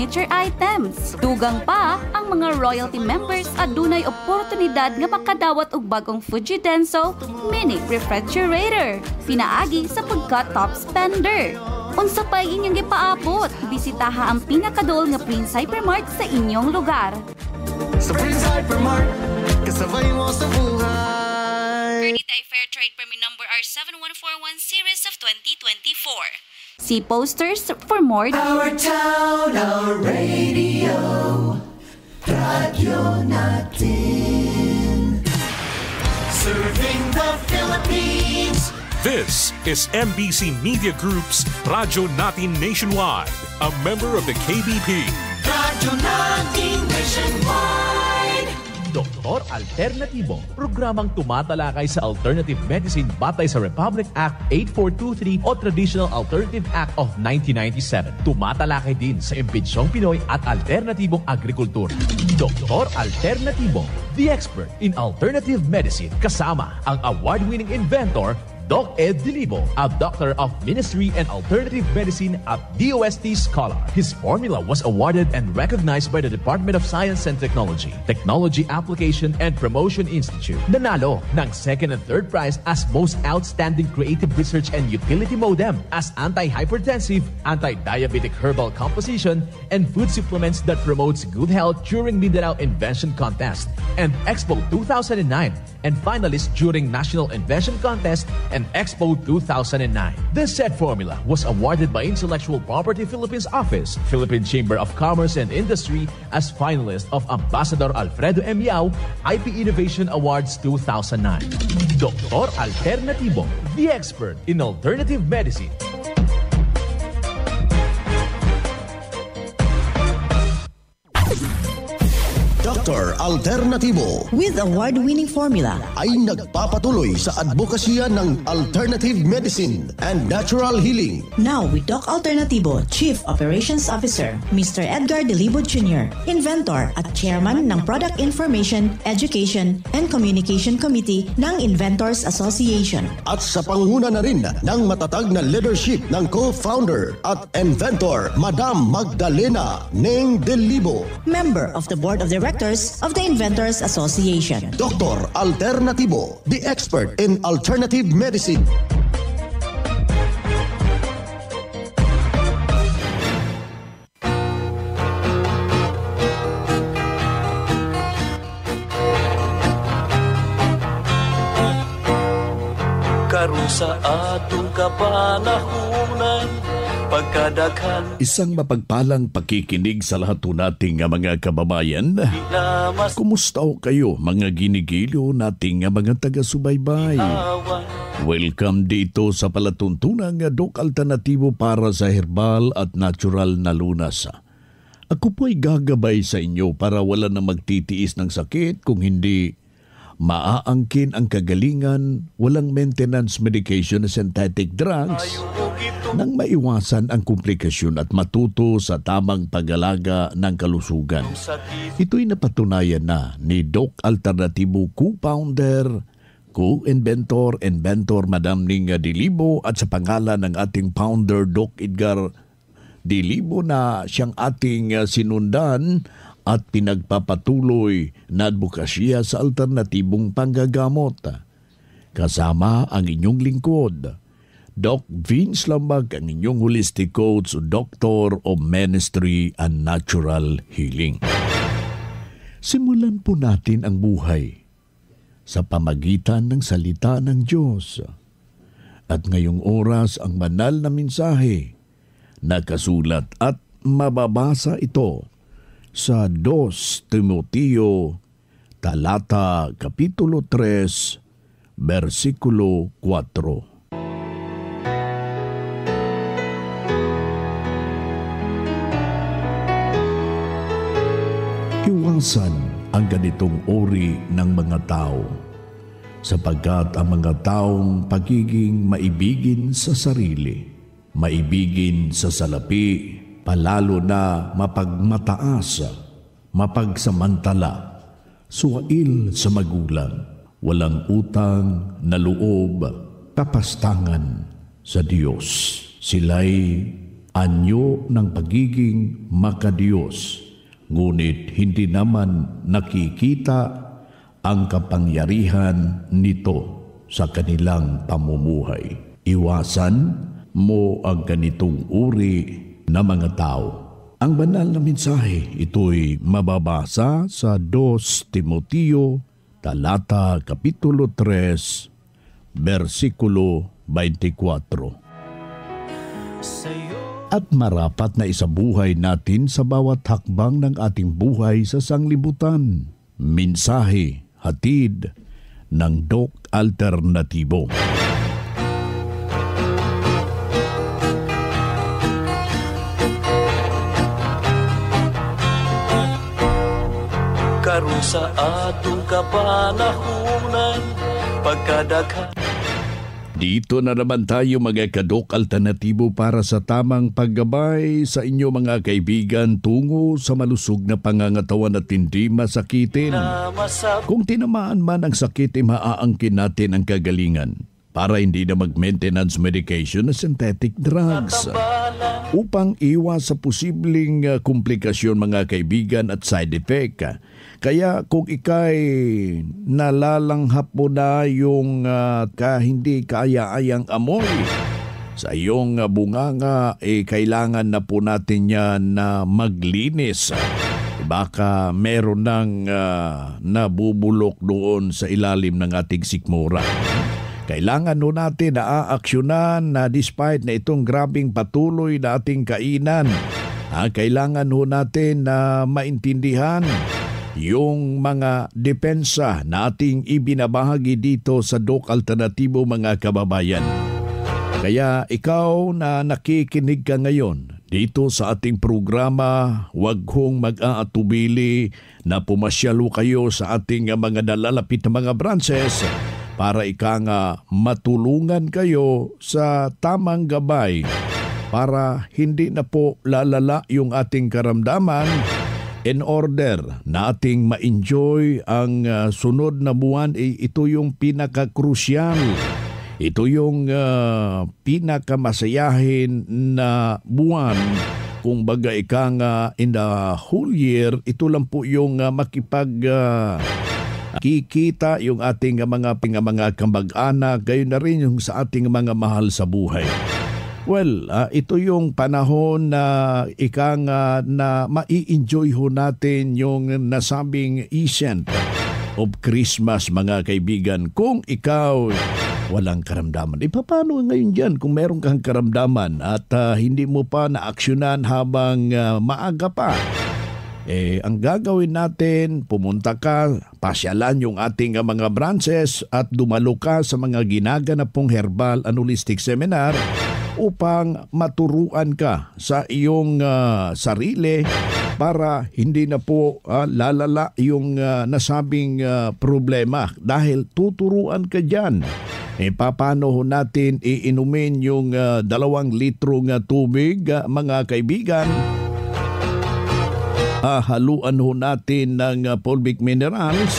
signature items. Dugang pa, ang mga royalty members adunay oportunidad nga makadawat og bagong Fuji Denso mini refrigerator. Pinaagi sa pagka-top spender. Unsa pa'y inyong gipaabot? Bisitaha ang pinakadool nga Prince Hypermart sa inyong lugar. Sa Prince Hypermart, kasabay mo sa buhay. Certified Fair Trade Permit Number R7141 Series of 2024. See posters for more. Our town, our radio, radyo natin. Serving the Philippines. This is MBC Media Group's Radyo Natin Nationwide, a member of the KBP. Radyo Natin Nationwide. Doktor Alternatibo, programang tumatalakay sa alternative medicine batay sa Republic Act 8423 o Traditional Alternative Act of 1997. Tumatalakay din sa impinsyong Pinoy at alternatibong agrikultura. Doktor Alternatibo, the expert in alternative medicine, kasama ang award-winning inventor Doc Ed Dilibo, a doctor of ministry and alternative medicine at DOST Scholar. His formula was awarded and recognized by the Department of Science and Technology, Technology Application and Promotion Institute. Nanalo ng second and third prize as Most Outstanding Creative Research and Utility Modem as anti-hypertensive, anti-diabetic herbal composition, and food supplements that promotes good health during Mindanao Invention Contest and Expo 2009, and finalist during National Invention Contest and Expo 2009. This said formula was awarded by Intellectual Property Philippines Office, Philippine Chamber of Commerce and Industry as finalist of Ambassador Alfredo M. Yao IP Innovation Awards 2009. Doktor Alternatibo, the expert in alternative medicine. Dr. Alternatibo with award-winning formula ay nagpapatuloy sa advokasya ng alternative medicine and natural healing. Now with Doc Alternatibo, Chief Operations Officer, Mr. Edgar Dilibo Jr., Inventor at Chairman ng Product Information, Education and Communication Committee ng Inventors Association. At sa panguna na rin ng matatag na leadership ng co-founder at inventor, Madam Magdalena Neng Dilibo, Member of the Board of Directors of the Inventors Association. Dr. Alternatibo, the expert in alternative medicine. Karon sa atong kapanahunan, pagkadaghan. Isang mapagpalang pakikinig sa lahat nating mga kababayan. Kumusta kayo mga ginigilo nating mga taga-subaybay? Welcome dito sa palatuntunang Doc Alternatibo para sa herbal at natural na lunas. Ako po'y gagabay sa inyo para wala na magtitiis ng sakit kung hindi maaangkin ang kagalingan, walang maintenance medication na synthetic drugs, nang maiwasan ang komplikasyon at matuto sa tamang pag-alaga ng kalusugan. Ito'y napatunayan na ni Doc Alternatibo co-founder, co-inventor, inventor Madam Ning Dilibo at sa pangalan ng ating founder Doc Edgar Dilibo na siyang ating sinundan at pinagpapatuloy na advokasya sa alternatibong panggagamot. Kasama ang inyong lingkod, Doc Vince Lambag, ang inyong holistic coach, Doctor of Ministry and Natural Healing. Simulan po natin ang buhay sa pamagitan ng salita ng Diyos. At ngayong oras ang banal na mensahe, nakasulat at mababasa ito sa 2 Timoteo, talata kapitulo 3, versikulo 4. Iwasan ang ganitong uri ng mga tao, sapagkat ang mga taong pagiging maibigin sa sarili, maibigin sa salapi, palalo na mapagmataas, mapagsamantala, suwail sa magulang, walang utang na loob, kapastangan sa Diyos. Sila'y anyo ng pagiging makadiyos, ngunit hindi naman nakikita ang kapangyarihan nito sa kanilang pamumuhay. Iwasan mo ang ganitong uri na mga tao. Ang banal na mensahe, ito'y mababasa sa 2 Timoteo, talata kapitulo 3, versikulo 24. At marapat na isabuhay natin sa bawat hakbang ng ating buhay sa sanglibutan. Mensahe hatid ng Doc Alternatibo. Karon sa atong kapanahunan pagkadaghan. Dito na naman tayo mga Kadok Alternatibo para sa tamang paggabay sa inyo mga kaibigan tungo sa malusog na pangangatawan at hindi masakitin. Kung tinamaan man ang sakit, maaangkin natin ang kagalingan para hindi na mag-maintenance medication na synthetic drugs. Upang iwas sa posibleng komplikasyon mga kaibigan at side effect. Kaya kung ikay nalalanghap mo na yung hindi kaya-ayang amoy sa iyong bunganga, kailangan na po natin yan na maglinis. Baka meron ng nabubulok doon sa ilalim ng ating sikmura. Kailangan no natin na aaksyonan na despite na itong grabing patuloy na ating kainan, kailangan no natin na maintindihan yung mga depensa na ating ibinabahagi dito sa Doc Alternatibo mga kababayan. Kaya ikaw na nakikinig ka ngayon dito sa ating programa, huwag hong mag-aatubili na pumasyalo kayo sa ating mga nalalapit na mga branches para nga matulungan kayo sa tamang gabay para hindi na po lalala yung ating karamdaman in order na ating ma-enjoy ang sunod na buwan. Ito yung pinaka-crucial. Ito yung pinakamasayahin na buwan. Kung baga in the whole year, ito lang po yung kikita yung ating mga kamag-anak, gayon na rin yung sa ating mga mahal sa buhay. Well, ito yung panahon na na mai-enjoy ho natin yung nasabing essence of Christmas mga kaibigan. Kung ikaw walang karamdaman, paano ngayon dyan kung meron kang karamdaman at hindi mo pa na-aksyonan habang maaga pa? Ang gagawin natin, pumunta ka, pasyalan yung ating mga branches at dumalo ka sa mga ginaganap pong herbal and holistic seminar upang maturuan ka sa iyong sarili para hindi na po lalala yung nasabing problema dahil tuturuan ka dyan. Paano natin iinumin yung 2 litro tubig mga kaibigan? Haluan ho natin ng fulvic minerals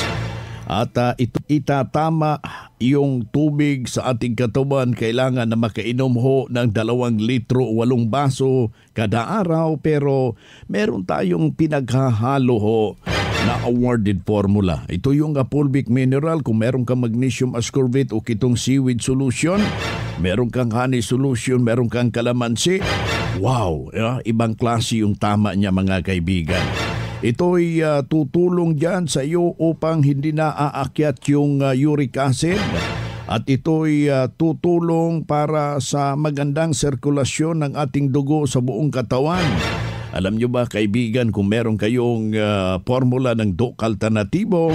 at itatama yung tubig sa ating katawan. Kailangan na makainom ho ng 2 litro, 8 baso kada araw, pero meron tayong pinaghahalo ho na awarded formula. Ito yung fulvic mineral. Kung meron kang magnesium ascorbate o kitong seaweed solution, meron kang honey solution, meron kang kalamansi, wow, ibang klase yung tama niya mga kaibigan. Ito'y tutulong dyan sa iyo upang hindi na aakyat yung uric acid at ito'y tutulong para sa magandang sirkulasyon ng ating dugo sa buong katawan. Alam nyo ba kaibigan, kung meron kayong formula ng Doc Alternatibo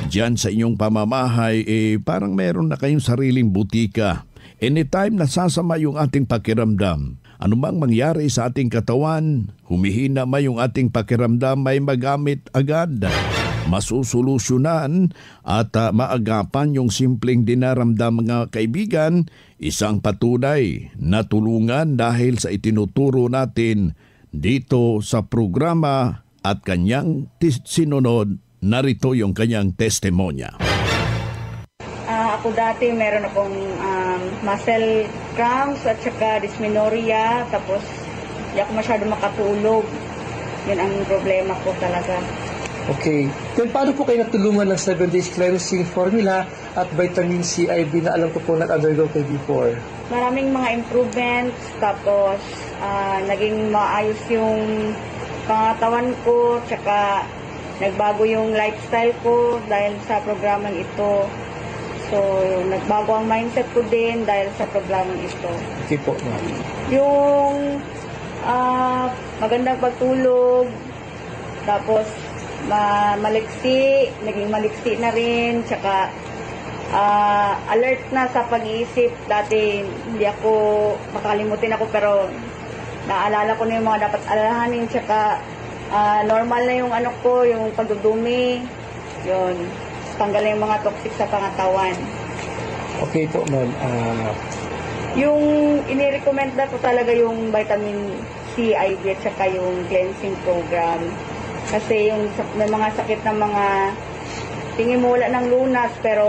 dyan sa inyong pamamahay, parang meron na kayong sariling butika. Anytime nasasama yung ating pakiramdam, anumang mangyari sa ating katawan, humihina man yung ating pakiramdam, may magamit agad. Masusolusyonan at maagapan yung simpleng dinaramdam mga kaibigan, isang patunay na tulungan dahil sa itinuturo natin dito sa programa at kanyang sinunod, narito yung kanyang testimonya. Ako dati meron akong muscle cramps at saka dysmenorrhea, tapos Hindi ako masyado makatulog. Yun ang problema ko talaga. Okay. Then paano po kayo natulungan ng 7 days cleansing formula at vitamin C IV na alam ko po nag-undergo kayo before? Maraming mga improvements, tapos naging maayos yung pangatawan ko, tsaka nagbago yung lifestyle ko dahil sa programang ito. So, nagbago ang mindset ko din dahil sa programang ito. Okay po, ma'am. Yung magandang pagtulog, tapos naging maliksi na rin, tsaka alert na sa pag-iisip. Dati hindi ako makalimutin ako, pero naalala ko na yung mga dapat alalahanin, tsaka normal na yung yung pagdudumi, yun, tanggal na yung mga toxic sa pangatawan. Okay po, ma'am. Yung inirecommend ko talaga yung vitamin C IV at saka yung cleansing program. Kasi yung may mga sakit ng mga tingin mo wala ng lunas, pero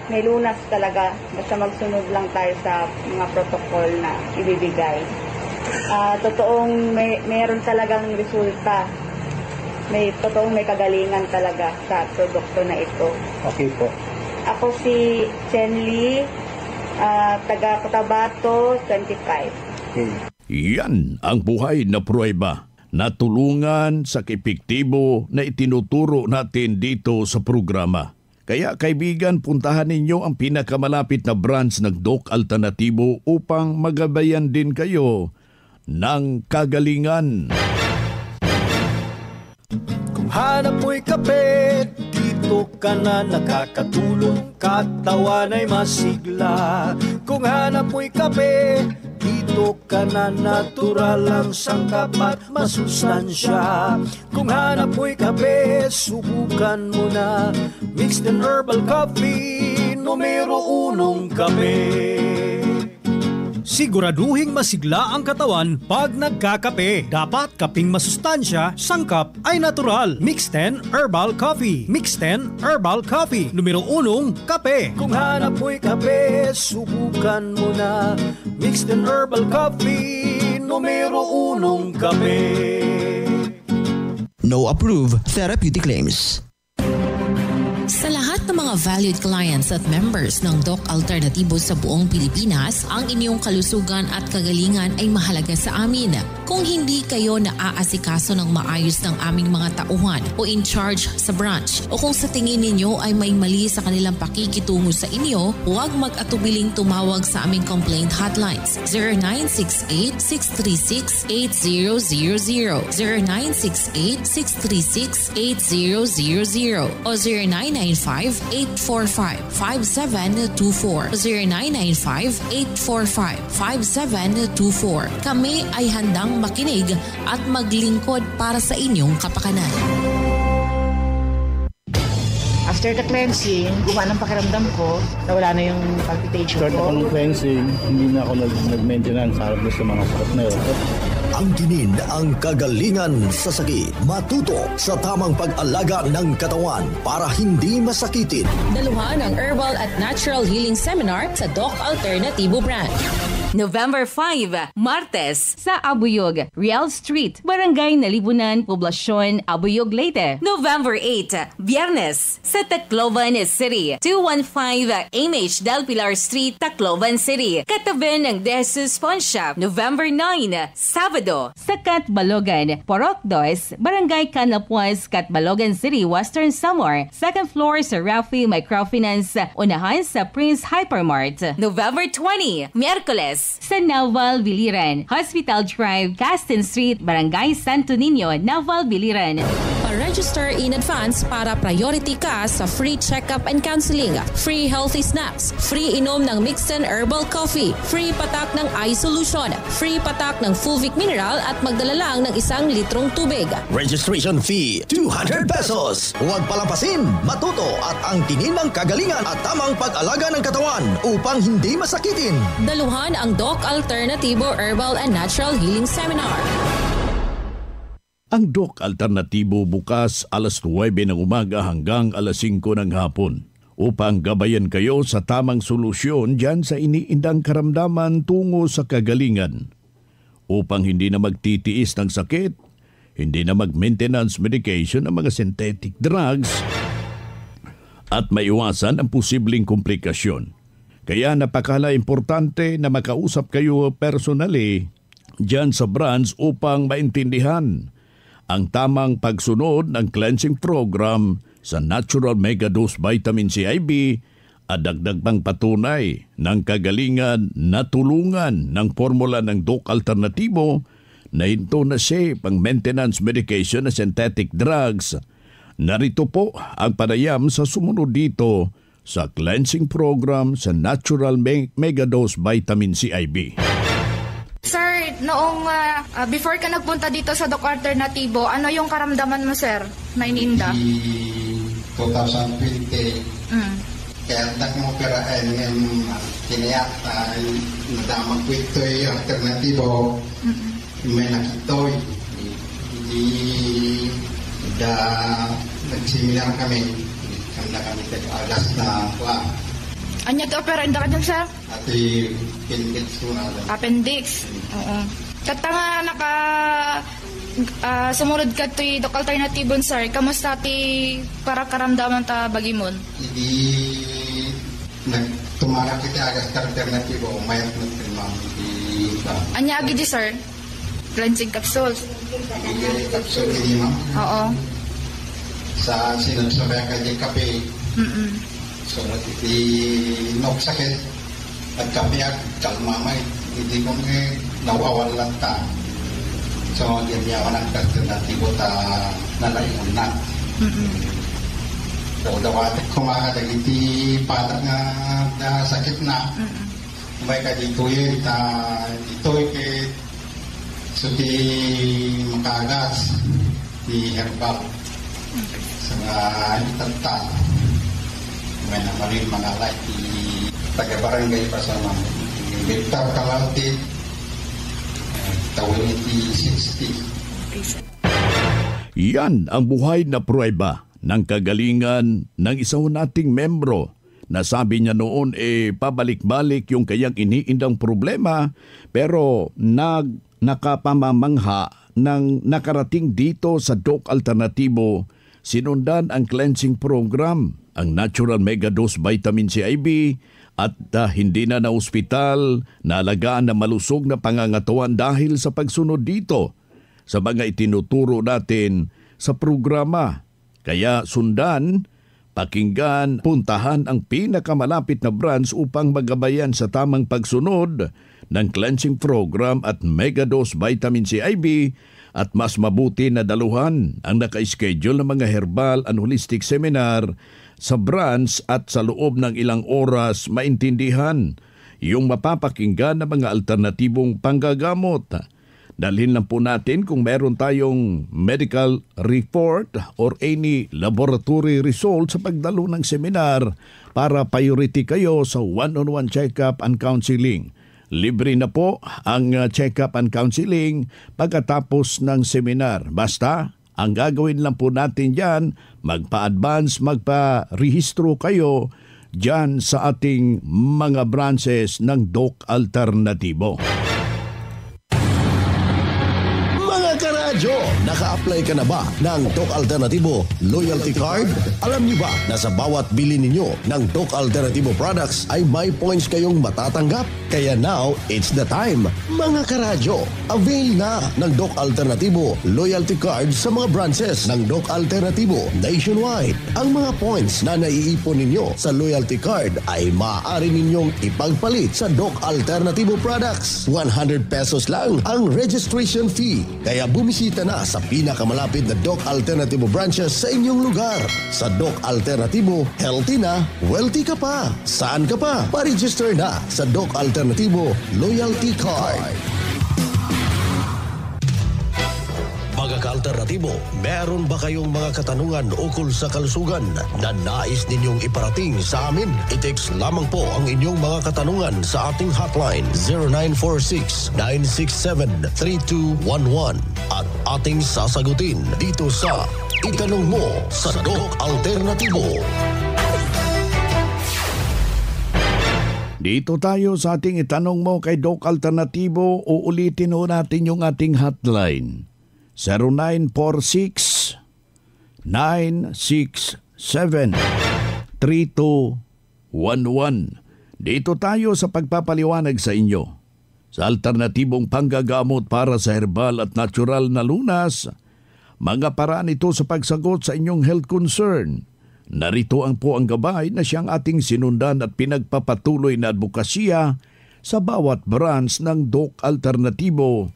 may lunas talaga. Basta magsunod lang tayo sa mga protocol na ibibigay. Totoong meron talagang resulta. Totoong may kagalingan talaga sa produkto na ito. Okay po. Ako si Chen Lee, taga Cotabato, 25. Okay. Yan ang buhay na pruweba. Natulungan sa epektibo na itinuturo natin dito sa programa. Kaya kaibigan, puntahan ninyo ang pinakamalapit na branch ng Doc Alternatibo upang magabayan din kayo ng kagalingan. Kung hanap mo'y kape, dito ka na nakakatulong, katawan ay masigla. Kung hanap mo'y kape, dito ka na natural ang sangkap at masustansya. Kung hanap mo'y kape, subukan mo na mixed and herbal coffee, numero 1 kape. Siguraduhing masigla ang katawan pag nagkakape. Dapat kaping masustansya, sangkap ay natural. Mixed 10 Herbal Coffee. Mixed 10 Herbal Coffee. Numero 1, kape. Kung hanap mo'y kape, subukan mo na Mixed 10 Herbal Coffee. Numero 1, kape. No approved therapeutic claims. Sa lahat ng mga valued clients at members ng Doc Alternatibo sa buong Pilipinas, ang inyong kalusugan at kagalingan ay mahalaga sa amin. Kung hindi kayo naaasikaso ng maayos ng aming mga tauhan o in charge sa branch, o kung sa tingin ninyo ay may mali sa kanilang pakikitungo sa inyo, huwag mag-atubiling tumawag sa aming complaint hotlines 0968-636-8000, 0968-636-8000 o 0995-845-5724, 0995-845-5724. Kami ay handang makinig at maglingkod para sa inyong kapakanan. After the cleansing, gumaan ang pakiramdam ko, nawala na yung palpitation ko. Start ako ng cleansing, hindi na ako nag-maintenance harap sa mga sakit na yun. Angkinin ang kagalingan sa sakit. Matuto sa tamang pag-alaga ng katawan para hindi masakitin. Daluhan ang Herbal at Natural Healing Seminar sa Doc Alternatibo Brand. November 5, Martes, sa Abuyog, Real Street, Barangay Nalibunan, Poblasyon, Abuyog, Leyte. November 8, Biyernes, sa Tacloban City, 215 MH Del Pilar Street, Tacloban City, katabi ng De Jesus Pawn Shop. November 9, Sabado, sa Catbalogan, Porok 2, Barangay Canapuas, Catbalogan City, Western Samar, 2nd floor sa Rafi Microfinance, unahan sa Prince Hypermart. November 20, Miyerkules, sa Naval Biliran, Hospital Drive, Castin Street, Barangay Santo Niño, Naval Biliran. Pa-register in advance para priority ka sa free check-up and counseling, free healthy snacks, free inom ng mixed and herbal coffee, free patak ng eye solution, free patak ng Fulvic Mineral at magdala lang ng 1 litrong tubig. Registration fee, 200 pesos. Huwag palampasin, matuto at angkinin ang kagalingan at tamang pag-alaga ng katawan upang hindi masakitin. Daluhan ang Doc Alternatibo Herbal and Natural Healing Seminar. Ang Doc Alternatibo bukas alas 9 ng umaga hanggang alas 5 ng hapon upang gabayan kayo sa tamang solusyon dyan sa iniindang karamdaman tungo sa kagalingan. upang hindi na magtitiis ng sakit, hindi na mag-maintenance medication ng mga synthetic drugs at maiwasan ang posibleng komplikasyon. Kaya napakala-importante na makausap kayo personally dyan sa branch upang maintindihan ang tamang pagsunod ng cleansing program sa Natural Mega Dose Vitamin CIB at dagdag pang patunay ng kagalingan na tulungan ng formula ng Doc Alternatibo na ito na siya pang maintenance medication na synthetic drugs. Narito po ang panayam sa sumunod dito sa cleansing program sa Natural Mega Dose Vitamin CIB. Sir, noong before ka nagpunta dito sa Doc Alternatibo, ano yung karamdaman mo, sir, na iniinda? 2020, kaya tak mo operahan ng kinayak nadamag ko ito yung alternatibo, may nakitoy. Hindi nagsimilar kami, kanda kami tag-agas na kuha. Anya to operahan ka dyan, sir? Ati appendix mo na. Appendix? Oo. Katanga sumunod ka to Doc Alternatibo, sir. Kamusta ti para karamdaman ta bagimon? Hindi nagtumara kita agas ka alternatibo, mayat mo trimang. Anya agi di, sir? Cleansing capsules? Capsule hindi, ma'am? Oo. Sa sinasabay ka di kape. So, natiti sakit at kapiyak, kalmamay, hindi ko nawawal lang ta. So, hindi niya ako nagkasternatibo ta nalayon na. So, dawatik kumakadag iti patak nga sakit na. May ka dito yun, ito kay so di makagas, di herbal. Sa nga itanta. May namalin mga laki taga-barangay pa sa mga Victor Calalti tawin iti 60. Yan ang buhay na pruweba ng kagalingan ng isaw nating membro na sabi niya noon pabalik-balik yung kayang iniindang problema pero nakapamamangha ng nakarating dito sa Doc Alternatibo, sinundan ang cleansing program, ang Natural Mega Dose Vitamin CIB at hindi na ospital, naalagaan na malusog na pangangatawan dahil sa pagsunod dito sa mga itinuturo natin sa programa. Kaya sundan, pakinggan, puntahan ang pinakamalapit na branch upang magabayan sa tamang pagsunod ng cleansing program at Mega Dose Vitamin CIB at mas mabuti na daluhan ang naka-schedule ng mga herbal and holistic seminar sa branch at sa loob ng ilang oras maintindihan yung mapapakinggan na mga alternatibong panggagamot. Dalhin lang po natin kung meron tayong medical report or any laboratory result sa pagdalo ng seminar para priority kayo sa one-on-one check-up and counseling. Libre na po ang check-up and counseling pagkatapos ng seminar. Basta, ang gagawin lang po natin dyan, magpa-advance, magpa-rehistro kayo dyan sa ating mga branches ng Doc Alternatibo. Karadyo, naka-apply ka na ba ng Doc Alternatibo Loyalty Card? Alam niyo ba na sa bawat bili ninyo ng Doc Alternatibo products ay may points kayong matatanggap? Kaya now, it's the time. Mga karadyo, avail na ng Doc Alternatibo Loyalty Card sa mga branches ng Doc Alternatibo nationwide. Ang mga points na naiipon ninyo sa Loyalty Card ay maaari ninyong ipagpalit sa Doc Alternatibo products. 100 pesos lang ang registration fee. Kaya bumisita na sa pinakamalapit na Doc Alternatibo branches sa inyong lugar. Sa Doc Alternatibo, healthy na, wealthy ka pa. Saan ka pa? Pa-register na sa Doc Alternatibo Loyalty Card. Mga ka-alternatibo, meron ba kayong mga katanungan ukol sa kalusugan na nais ninyong iparating sa amin? I-text lamang po ang inyong mga katanungan sa ating hotline 0946-967-3211 at ating sasagutin dito sa Itanong Mo sa Doc Alternatibo. Dito tayo sa ating itanong mo kay Doc Alternatibo. Uulitin ho natin yung ating hotline. 0946 967 3211. Dito tayo sa pagpapaliwanag sa inyo sa alternatibong panggagamot para sa herbal at natural na lunas. Mga paraan ito sa pagsagot sa inyong health concern. Narito ang po ang gabay na siyang ating sinundan at pinagpapatuloy na advokasya sa bawat branch ng Doc Alternatibo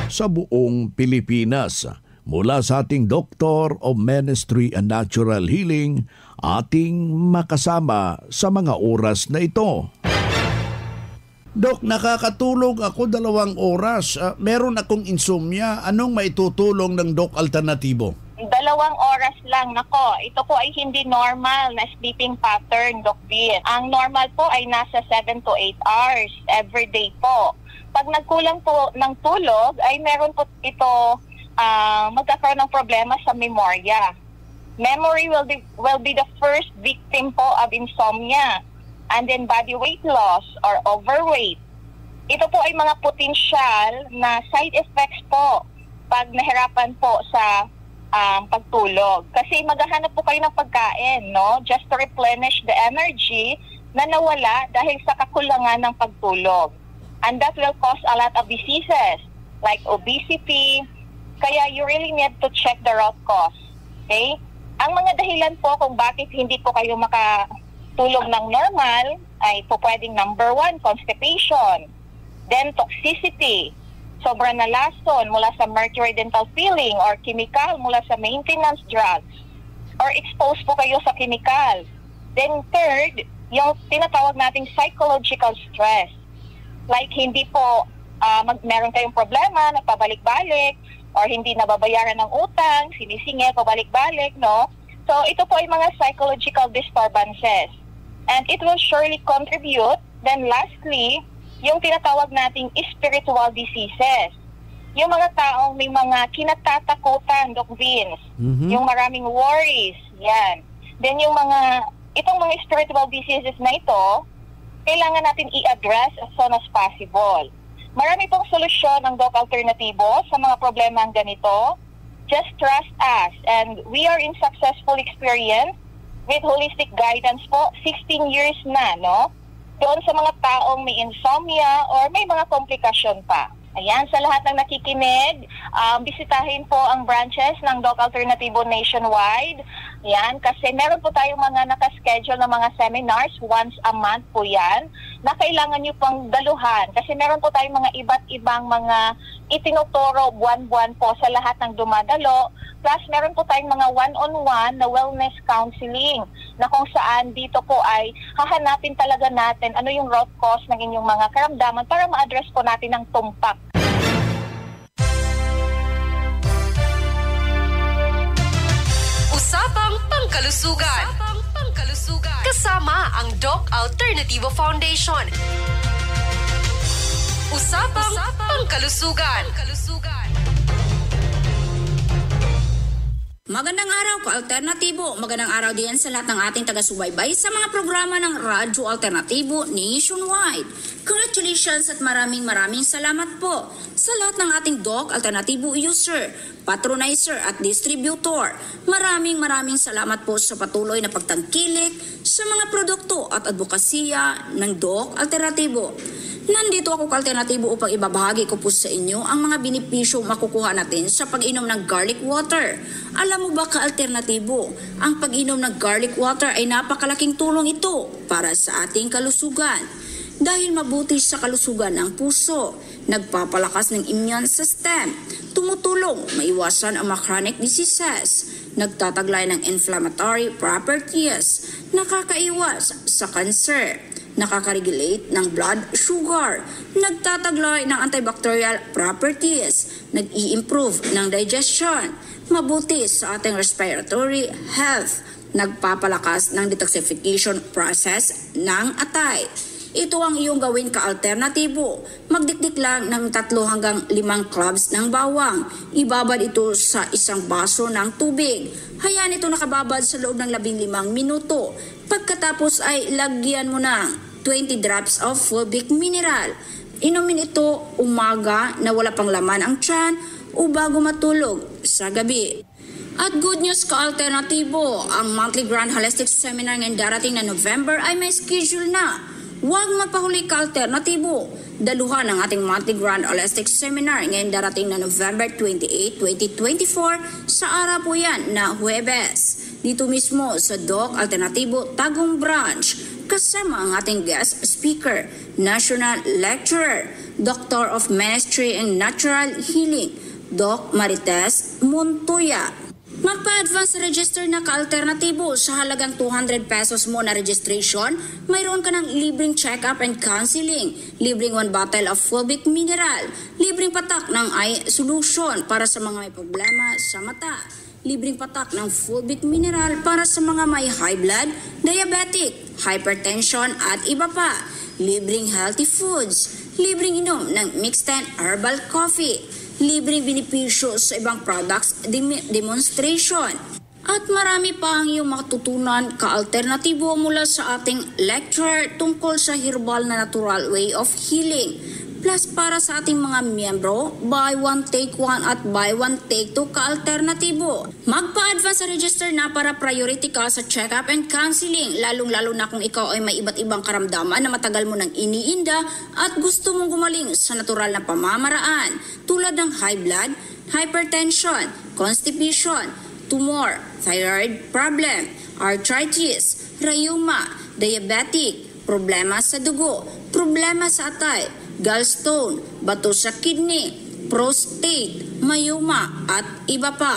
sa buong Pilipinas. Mula sa ating Doctor of Ministry and Natural Healing, ating makasama sa mga oras na ito. Dok, nakakatulog ako 2 oras. Meron akong insomnia. Anong maitutulong ng Doc Alternatibo? 2 oras lang. Nako, ito po ay hindi normal na sleeping pattern, Doc Vin. Ang normal po ay nasa 7 to 8 hours every day po. Pag nagkulang po ng tulog, ay meron po ito magkakaroon ng problema sa memorya. Memory will be the first victim po of insomnia. And then body weight loss or overweight. Ito po ay mga potential na side effects po pag nahirapan po sa pagtulog. Kasi maghahanap po kayo ng pagkain, no? Just to replenish the energy na nawala dahil sa kakulangan ng pagtulog. And that will cause a lot of diseases like obesity. Kaya you really need to check the root cause. Okay? Ang mga dahilan po kung bakit hindi po kayo makatulog ng normal ay po pwedeng number 1, constipation. Then toxicity. Sobrang nalason mula sa mercury dental filling or chemical mula sa maintenance drugs. Or exposed po kayo sa chemical. Then third, yung tinatawag nating psychological stress. Like hindi po meron kayong problema, nagpabalik-balik, or hindi nababayaran ng utang, sinisingil, pabalik-balik, no? So ito po ay mga psychological disturbances. And it will surely contribute. Then lastly, yung tinatawag nating spiritual diseases. Yung mga taong may mga kinatatakutan, Doc Vince. Yung maraming worries, yan. Then yung itong mga spiritual diseases na ito, kailangan natin i-address as soon as possible. Marami pong solusyon ng Doc Alternatibo sa mga problema ng ganito. Just trust us. And we are in successful experience with holistic guidance po, 16 years na, no? Doon sa mga taong may insomnia or may mga komplikasyon pa. Ayan, sa lahat ng nakikinig, bisitahin po ang branches ng Doc Alternatibo nationwide. Ayan, kasi meron po tayong mga nakaschedule na mga seminars, once a month po yan, na kailangan nyo pang daluhan. Kasi meron po tayong mga iba't ibang mga itinuturo buwan-buwan po sa lahat ng dumadalo. Plus, meron po tayong mga one-on-one na wellness counseling na kung saan dito po ay hahanapin talaga natin ano yung root cause ng inyong mga karamdaman para ma-address po natin ng tumpak. Usapang Pangkalusugan. Kasama ang Doc Alternativo Foundation. Usapang Pangkalusugan. Magandang araw ka Alternatibo. Magandang araw din sa lahat ng ating taga-subaybay sa mga programa ng Radyo Alternatibo nationwide. Congratulations at maraming salamat po sa lahat ng ating Doc Alternatibo user, patronizer at distributor. Maraming salamat po sa patuloy na pagtangkilik sa mga produkto at advokasya ng Doc Alternatibo. Nandito ako Alternatibo upang ibabahagi ko po sa inyo ang mga benepisyo makukuha natin sa pag-inom ng garlic water. Alam mo ba Alternatibo, ang pag-inom ng garlic water ay napakalaking tulong ito para sa ating kalusugan. Dahil mabuti sa kalusugan ng puso, nagpapalakas ng immune system, tumutulong maiwasan ang mga chronic diseases, nagtataglay ng inflammatory properties, nakakaiwas sa cancer, nakaka-regulate ng blood sugar, nagtataglay ng antibacterial properties, nag-i-improve ng digestion, mabuti sa ating respiratory health, nagpapalakas ng detoxification process ng atay. Ito ang iyong gawin ka-alternatibo. Magdikdik lang ng 3 hanggang 5 cloves ng bawang. Ibabad ito sa isang baso ng tubig. Hayaan ito nakababad sa loob ng 15 minuto. Pagkatapos ay lagyan mo ng 20 drops of fulvic mineral. Inumin ito umaga na wala pang laman ang tiyan o bago matulog sa gabi. At good news ka-alternatibo, ang monthly Grand Holistic Seminar ngayong darating na November ay may schedule na. Huwag magpahuli ka-alternatibo. Daluhan ang ating monthly Grand Holistic Seminar ngayong darating na November 28, 2024 sa araw po yan na Huwebes. Dito mismo sa Doc Alternatibo Tagum Branch kasama ang ating guest speaker, National Lecturer, Doctor of Ministry and Natural Healing, Doc Marites Montoya. Magpa-advance register na ka-alternatibo sa halagang 200 pesos mo na registration, mayroon ka ng libreng check-up and counseling, libreng 1 bottle of fulvic mineral, libreng patak ng eye solution para sa mga may problema sa mata, libreng patak ng fulvic mineral para sa mga may high blood, diabetic, hypertension at iba pa, libreng healthy foods, libreng inom ng mixed herbal coffee, libreng benepisyo sa ibang products demonstration. At marami pa ang iyong matutunan ka-alternatibo mula sa ating lecture tungkol sa herbal na natural way of healing. Plus para sa ating mga miyembro, buy one take one at buy one take two ka-alternatibo. Magpa-advance register na para priority ka sa check-up and counseling, lalong-lalo na kung ikaw ay may iba't ibang karamdaman na matagal mo nang iniinda at gusto mong gumaling sa natural na pamamaraan tulad ng high blood, hypertension, constipation, tumor, thyroid problem, arthritis, rheuma, diabetic, problema sa dugo, problema sa atay, gallstone, bato sa kidney, prostate, myoma at iba pa.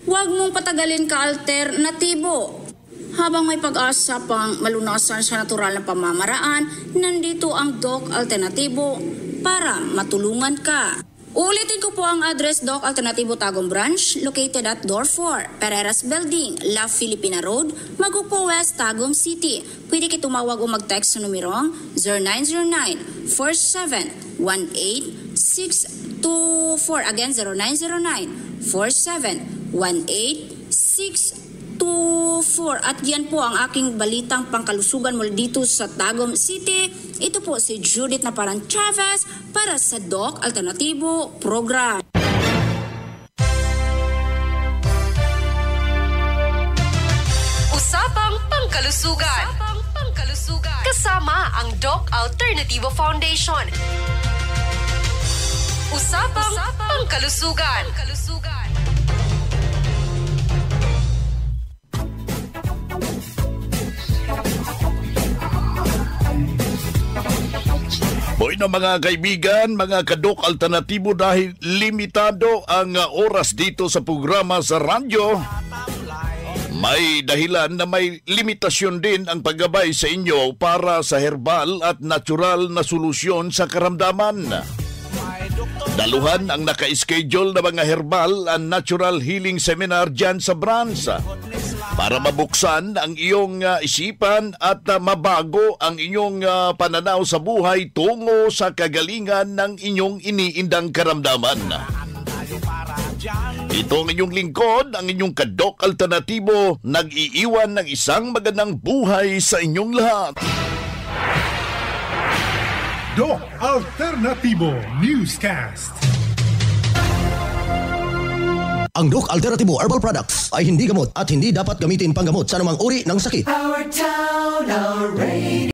Huwag mong patagalin ka-alternatibo. Habang may pag-asa pang malunasan sa natural na pamamaraan, nandito ang Doc Alternatibo para matulungan ka. Ulitin ko po ang address Doc Alternatibo Tagum Branch, located at Door 4, Pereira's Building, La Filipina Road, Magupo West, Tagum City. Pwede kayo tumawag o mag-text sa numerong 0909-4718-624. Again, 0909-4718-624. At yan po ang aking balitang pangkalusugan mula dito sa Tagum City. Ito po si Judith Naparan Chavez para sa Doc Alternatibo Program. Usapang Pangkalusugan. Kasama ang Doc Alternatibo Foundation. Usapang Pangkalusugan. Boy na mga kaibigan, mga kadok alternatibo, dahil limitado ang oras dito sa programa sa radyo, may dahilan na may limitasyon din ang paggabay sa inyo para sa herbal at natural na solusyon sa karamdaman. Daluhan ang naka-schedule na mga herbal and natural healing seminar dyan sa branch para mabuksan ang iyong isipan at mabago ang inyong pananaw sa buhay tungo sa kagalingan ng inyong iniindang karamdaman. Ito ang inyong lingkod, ang inyong kadok alternatibo, nag-iiwan ng isang magandang buhay sa inyong lahat. Doc Alternatibo Newscast. Ang Doc Alternatibo Herbal Products ay hindi gamot at hindi dapat gamitin panggamot sa anumang uri ng sakit. Our town, our radio.